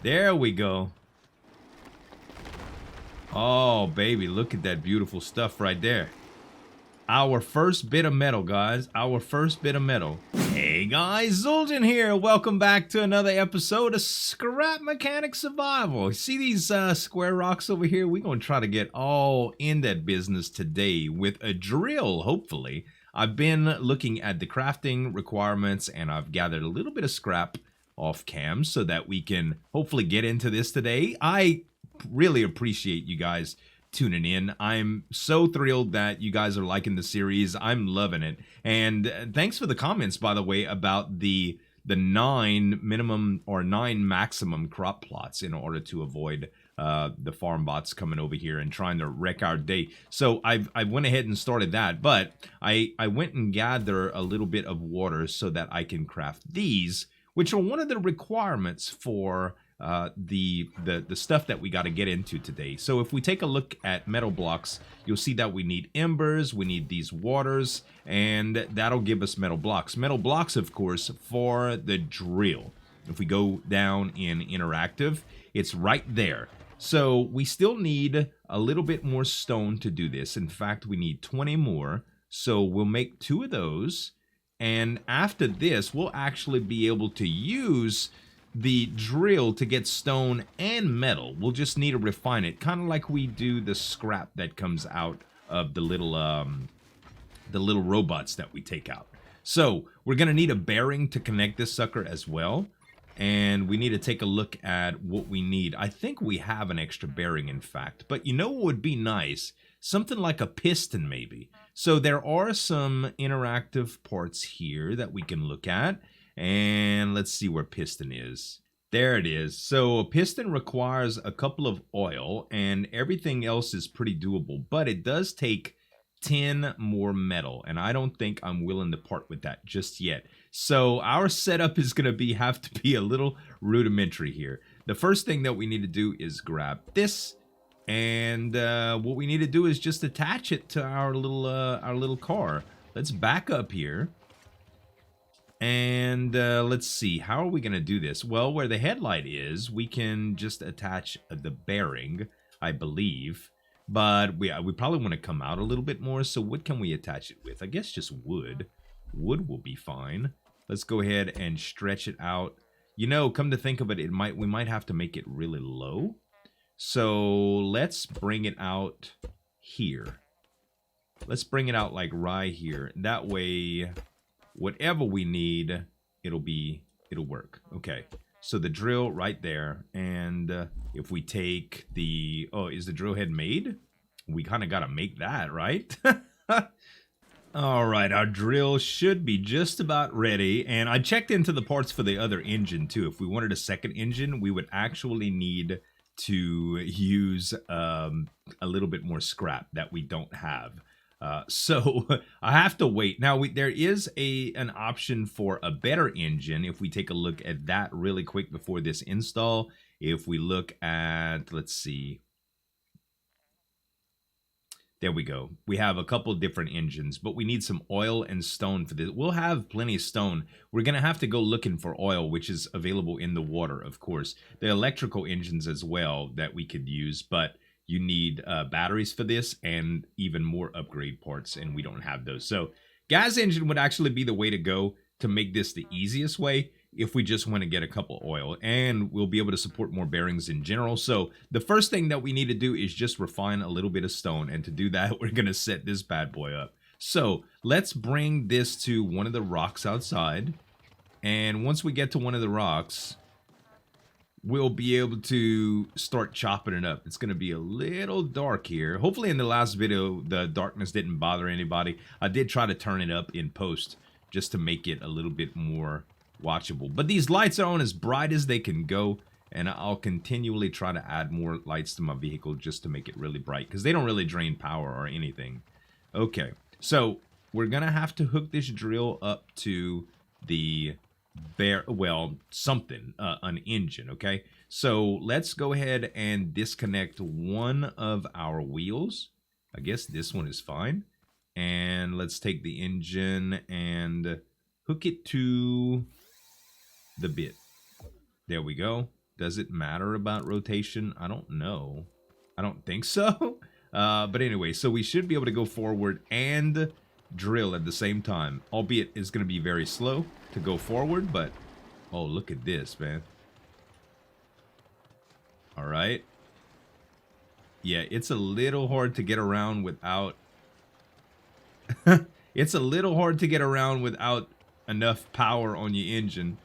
There we go. Oh, baby, look at that beautiful stuff right there. Our first bit of metal, guys. Our first bit of metal. Hey, guys. Zueljin here. Welcome back to another episode of Scrap Mechanic Survival. See these square rocks over here? We're going to try to get all in that business today with a drill, hopefully. I've been looking at the crafting requirements, and I've gathered a little bit of scrap off cam so that we can hopefully get into this today. I really appreciate you guys tuning in. I'm so thrilled that you guys are liking the series. I'm loving it. And thanks for the comments, by the way, about the 9 minimum or 9 maximum crop plots in order to avoid the Farmbots coming over here and trying to wreck our day. So I went ahead and started that, but I went and gathered a little bit of water so that I can craft these, which are one of the requirements for the stuff that we got to get into today. So if we take a look at metal blocks, you'll see that we need embers, we need these waters, and that'll give us metal blocks. Metal blocks, of course, for the drill. If we go down in interactive, it's right there. So we still need a little bit more stone to do this. In fact, we need 20 more. So we'll make 2 of those. And after this, we'll actually be able to use the drill to get stone and metal. We'll just need to refine it, kind of like we do the scrap that comes out of the little robots that we take out. So we're gonna need a bearing to connect this sucker as well, and we need to take a look at what we need. I think we have an extra bearing, in fact, but you know what would be nice? Something like a piston, maybe. So there are some interactive parts here that we can look at. And let's see where piston is. There it is. So a piston requires a couple of oil and everything else is pretty doable, but it does take 10 more metal, and I don't think I'm willing to part with that just yet. So our setup is going to have to be a little rudimentary here. The first thing that we need to do is grab this, and what we need to do is just attach it to our little car. Let's back up here. And let's see, how are we going to do this? Well, where the headlight is, we can just attach the bearing, I believe. But we probably want to come out a little bit more, so what can we attach it with? I guess just wood. Wood will be fine. Let's go ahead and stretch it out. You know, come to think of it, we might have to make it really low. So let's bring it out here. Let's bring it out like right here. That way, whatever we need, it'll work. Okay, so the drill right there, and if we take the, oh, is the drill head made? We kind of got to make that, right? All right, our drill should be just about ready, and I checked into the parts for the other engine too. If we wanted a second engine, we would actually need to use a little bit more scrap that we don't have. So I have to wait. Now, there is an option for a better engine. If we take a look at that really quick before this install, if we look at, let's see. There we go. We have a couple different engines, but we need some oil and stone for this. We'll have plenty of stone. We're going to have to go looking for oil, which is available in the water, of course. The electrical engines as well that we could use, but you need batteries for this and even more upgrade parts, and we don't have those. So gas engine would actually be the way to go to make this the easiest way if we just want to get a couple oil, and we'll be able to support more bearings in general. So the first thing that we need to do is just refine a little bit of stone, and to do that, we're going to set this bad boy up. So let's bring this to one of the rocks outside, and once we get to one of the rocks, we'll be able to start chopping it up. It's going to be a little dark here. Hopefully in the last video, the darkness didn't bother anybody. I did try to turn it up in post just to make it a little bit more watchable. But these lights are on as bright as they can go, and I'll continually try to add more lights to my vehicle just to make it really bright, because they don't really drain power or anything. Okay, so we're going to have to hook this drill up to the something, an engine, okay? So let's go ahead and disconnect one of our wheels. I guess this one is fine. And let's take the engine and hook it to the bit. There we go. Does it matter about rotation? I don't know. I don't think so. But anyway, so we should be able to go forward and drill at the same time. Albeit it's going to be very slow to go forward, but... Oh, look at this, man. All right. Yeah, it's a little hard to get around without... It's a little hard to get around without enough power on your engine.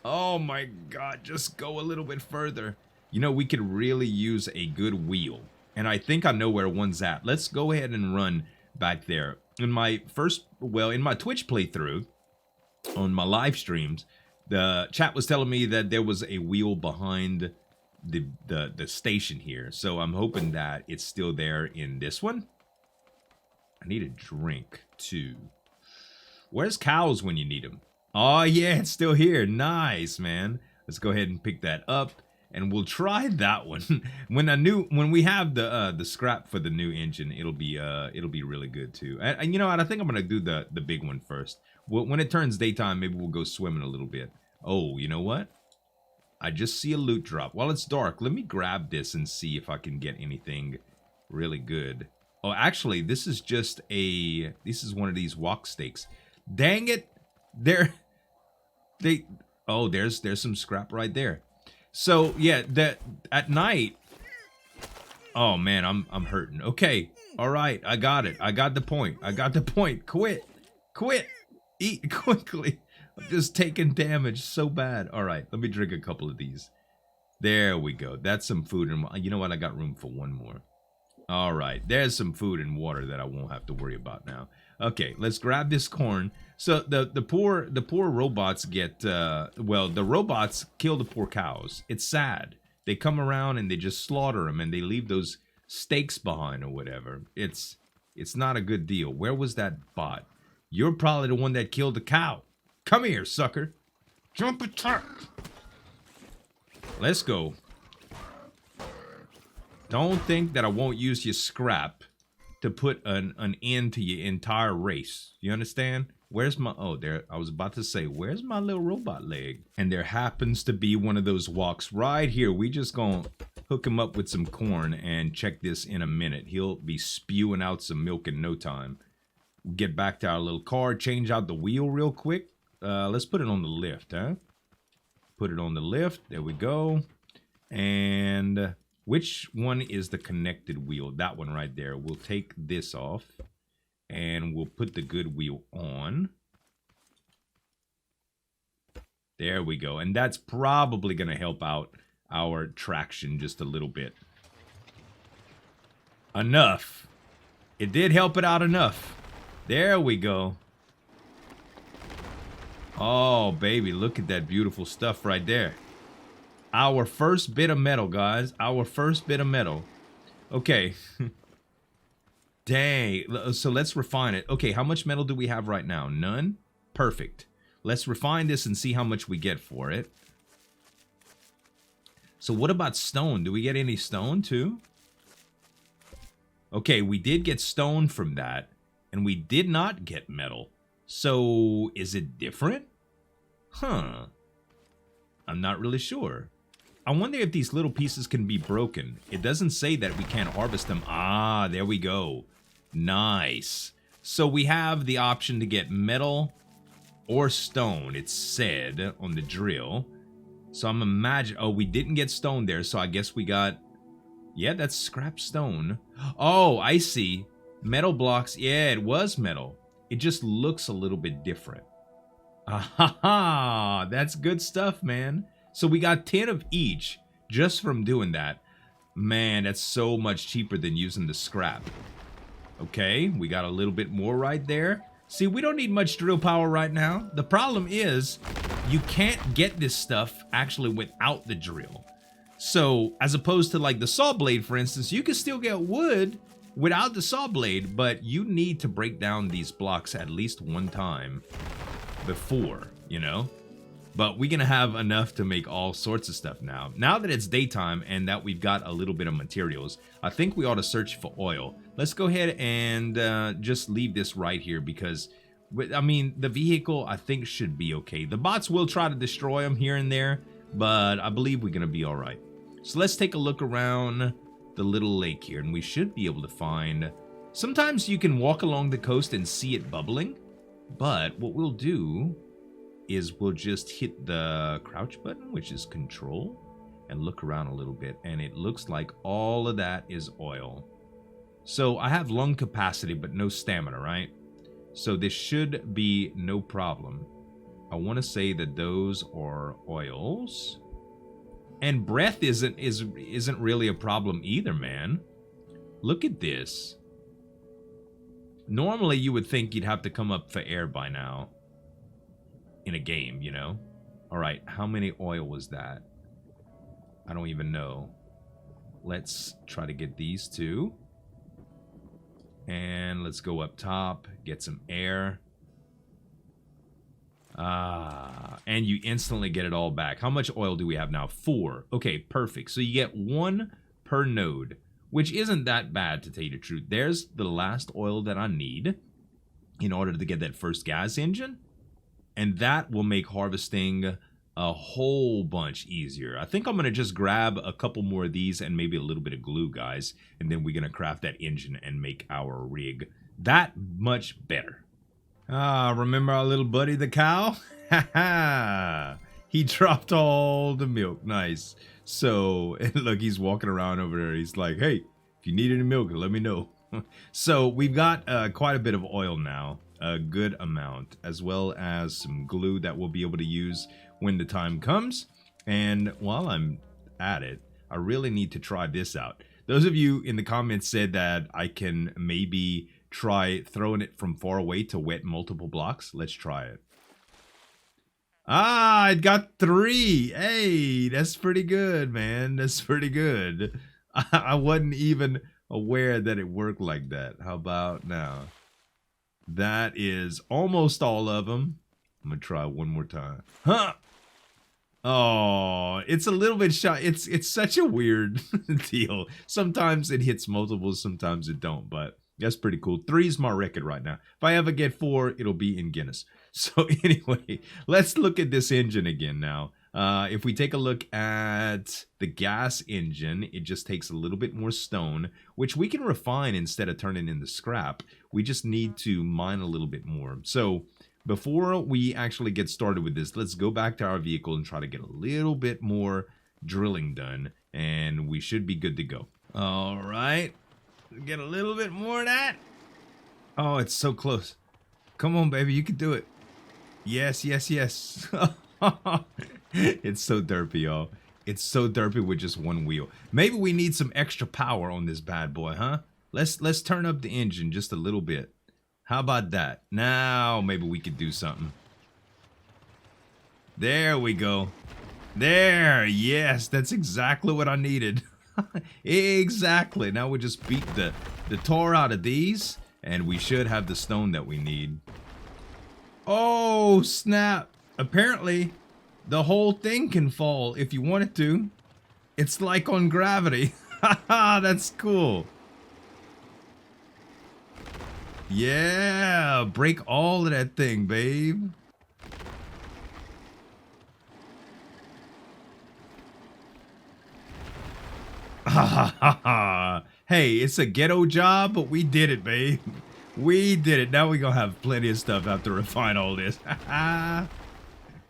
Oh my god, just go a little bit further. You know, we could really use a good wheel. And I think I know where one's at. Let's go ahead and run back there. In my first, well, in my Twitch playthrough, on my live streams, the chat was telling me that there was a wheel behind the station here. So I'm hoping that it's still there in this one. I need a drink, too. Where's cows when you need them? Oh, yeah, it's still here. Nice, man. Let's go ahead and pick that up. And we'll try that one. when we have the scrap for the new engine, it'll be really good too. And you know what? I think I'm gonna do the big one first. When it turns daytime, maybe we'll go swimming a little bit. Oh, you know what? I just see a loot drop. While it's dark, let me grab this and see if I can get anything really good. Oh, actually, this is just this is one of these walk stakes. Dang it! Oh, there's some scrap right there. So yeah, at night. Oh man, I'm hurting. Okay, all right, I got it. I got the point. Quit, eat quickly. I'm just taking damage so bad. All right, let me drink a couple of these. There we go. That's some food, and you know what? I got room for one more. All right, there's some food and water that I won't have to worry about now. Okay, let's grab this corn. So the poor robots get well, the robots kill the poor cows. It's sad. They come around and they just slaughter them and they leave those steaks behind or whatever. It's not a good deal. Where was that bot? You're probably the one that killed the cow. Come here, sucker. Jump attack. Let's go. Don't think that I won't use your scrap to put an end to your entire race. You understand? Where's my... Oh, there. I was about to say, where's my little robot leg? And there happens to be one of those walks right here. We just gonna hook him up with some corn and check this in a minute. He'll be spewing out some milk in no time. We'll get back to our little car, change out the wheel real quick. Let's put it on the lift, huh? Put it on the lift. There we go. And... which one is the connected wheel? That one right there. We'll take this off. And we'll put the good wheel on. There we go. And that's probably going to help out our traction just a little bit. Enough. It did help it out enough. There we go. Oh, baby. Look at that beautiful stuff right there. Our first bit of metal, guys. Our first bit of metal. Okay. Dang. So let's refine it. Okay, how much metal do we have right now? None? Perfect. Let's refine this and see how much we get for it. So what about stone? Do we get any stone too? Okay, we did get stone from that. And we did not get metal. So is it different? Huh. I'm not really sure. I wonder if these little pieces can be broken. It doesn't say that we can't harvest them. Ah, there we go. Nice. So we have the option to get metal or stone, it said on the drill. So I'm imagining... oh, we didn't get stone there, so I guess we got... yeah, that's scrap stone. Oh, I see. Metal blocks. Yeah, it was metal. It just looks a little bit different. Ah, that's good stuff, man. So we got 10 of each just from doing that. Man, that's so much cheaper than using the scrap. Okay, we got a little bit more right there. See, we don't need much drill power right now. The problem is you can't get this stuff actually without the drill. So as opposed to like the saw blade, for instance, you can still get wood without the saw blade, but you need to break down these blocks at least one time before, you know? But we're gonna have enough to make all sorts of stuff now. Now that it's daytime and that we've got a little bit of materials, I think we ought to search for oil. Let's go ahead and just leave this right here because, I mean, the vehicle I think should be okay. The bots will try to destroy them here and there, but I believe we're going to be all right. So let's take a look around the little lake here, and we should be able to find... Sometimes you can walk along the coast and see it bubbling, but what we'll do is we'll just hit the crouch button, which is control, and look around a little bit, and it looks like all of that is oil. So I have lung capacity, but no stamina, right? So this should be no problem. I want to say that those are oils. And breath isn't really a problem either, man. Look at this. Normally, you would think you'd have to come up for air by now. In a game, you know? Alright, how many oil was that? I don't even know. Let's try to get these two. And let's go up top, get some air. And you instantly get it all back. How much oil do we have now? 4. Okay, perfect. So you get 1 per node, which isn't that bad, to tell you the truth. There's the last oil that I need in order to get that first gas engine. And that will make harvesting a whole bunch easier. I think I'm going to just grab a couple more of these and maybe a little bit of glue, guys. And then we're going to craft that engine and make our rig that much better. Remember our little buddy, the cow? Ha ha! He dropped all the milk. Nice. So, look, he's walking around over there. He's like, hey, if you need any milk, let me know. So, we've got quite a bit of oil now. A good amount, as well as some glue that we'll be able to use when the time comes. And while I'm at it, I really need to try this out. Those of you in the comments said that I can maybe try throwing it from far away to wet multiple blocks. Let's try it. It got 3. Hey, that's pretty good, man. That's pretty good. I wasn't even aware that it worked like that. How about now? That is almost all of them. I'm gonna try one more time. Huh? Oh, it's a little bit shy. It's such a weird deal. Sometimes it hits multiples, sometimes it don't, but that's pretty cool. 3 is my record right now. If I ever get 4, it'll be in Guinness. So anyway, let's look at this engine again now. If we take a look at the gas engine, it just takes a little bit more stone, which we can refine instead of turning into scrap. We just need to mine a little bit more. So before we actually get started with this, let's go back to our vehicle and try to get a little bit more drilling done, and we should be good to go. All right, get a little bit more of that. Oh, it's so close. Come on, baby, you can do it. Yes, yes, yes. It's so derpy, y'all. It's so derpy with just one wheel. Maybe we need some extra power on this bad boy, huh? Let's turn up the engine just a little bit. How about that? Now maybe we could do something. There we go. There, yes, that's exactly what I needed. Exactly. Now we just beat the tar out of these, and we should have the stone that we need. Oh, snap. Apparently, the whole thing can fall if you want it to. It's like on gravity. Haha, that's cool. Yeah, break all of that thing, babe. Hey, it's a ghetto job, but we did it, babe. We did it. Now we're gonna have plenty of stuff after refine all this.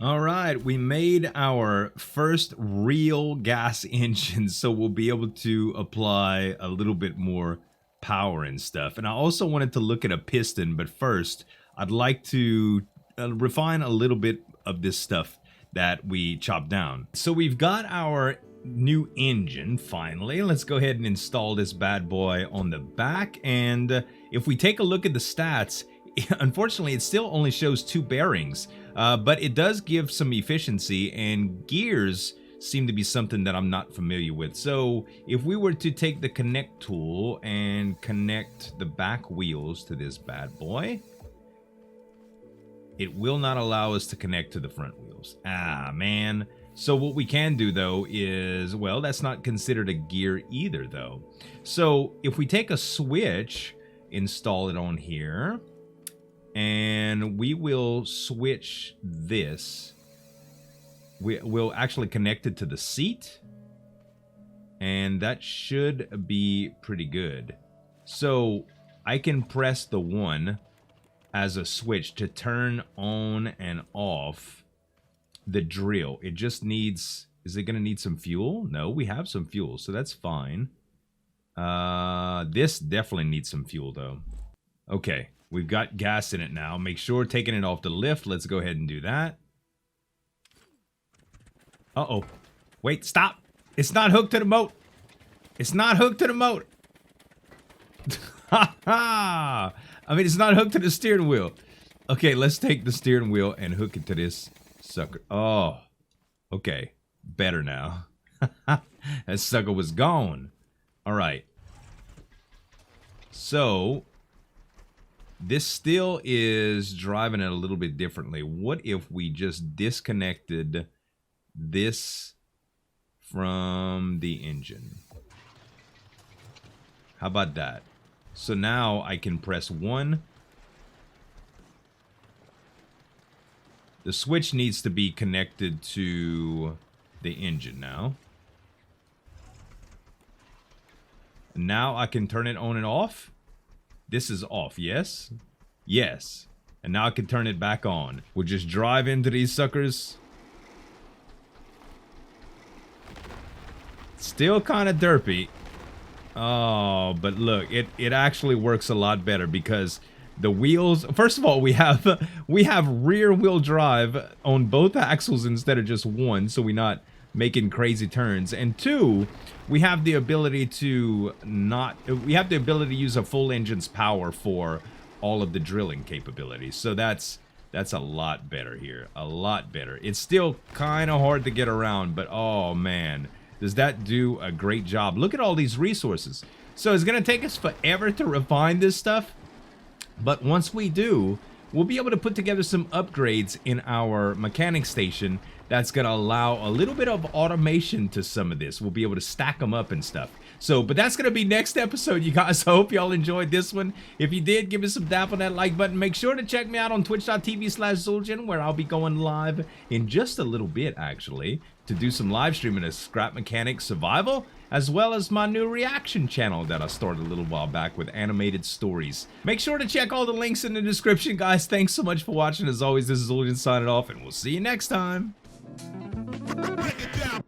All right, we made our first real gas engine, so we'll be able to apply a little bit more power and stuff. And I also wanted to look at a piston, but first I'd like to refine a little bit of this stuff that we chopped down. So we've got our new engine finally. Let's go ahead and install this bad boy on the back, and if we take a look at the stats, unfortunately it still only shows 2 bearings, but it does give some efficiency, and gears seem to be something that I'm not familiar with. So if we were to take the connect tool and connect the back wheels to this bad boy, it will not allow us to connect to the front wheels. Ah, man. So what we can do though is, well, that's not considered a gear either though. So if we take a switch, install it on here, and we will switch this we'll actually connect it to the seat. And that should be pretty good. So I can press the 1 as a switch to turn on and off the drill. It just needs... Is it going to need some fuel? No, we have some fuel, so that's fine. This definitely needs some fuel, though. Okay, we've got gas in it now. Make sure taking it off the lift. Let's go ahead and do that. Uh-oh. Wait, stop. It's not hooked to the motor. It's not hooked to the motor. Ha ha! I mean, it's not hooked to the steering wheel. Okay, let's take the steering wheel and hook it to this sucker. Oh, okay. Better now. That sucker was gone. All right. So, this still is driving it a little bit differently. What if we just disconnected this from the engine? How about that? So now I can press 1. The switch needs to be connected to the engine now. Now I can turn it on and off. This is off, yes? Yes. And now I can turn it back on. We'll just drive into these suckers. Still kind of derpy. Oh, but look, it actually works a lot better because the wheels, first of all, we have rear wheel drive on both axles instead of just one, so we're not making crazy turns. And 2, we have the ability to use a full engine's power for all of the drilling capabilities. So that's a lot better here. A lot better. It's still kind of hard to get around, but oh man, does that do a great job. Look at all these resources. So it's going to take us forever to refine this stuff. But once we do, we'll be able to put together some upgrades in our mechanic station that's going to allow a little bit of automation to some of this. We'll be able to stack them up and stuff. So, but that's going to be next episode, you guys. I hope y'all enjoyed this one. If you did, give us some dap on that like button. Make sure to check me out on twitch.tv/Zueljin, where I'll be going live in just a little bit, actually, to do some live streaming of Scrap Mechanic Survival, as well as my new reaction channel that I started a little while back with animated stories. Make sure to check all the links in the description, guys. Thanks so much for watching. As always, this is Zueljin signing off, and we'll see you next time. Break it down.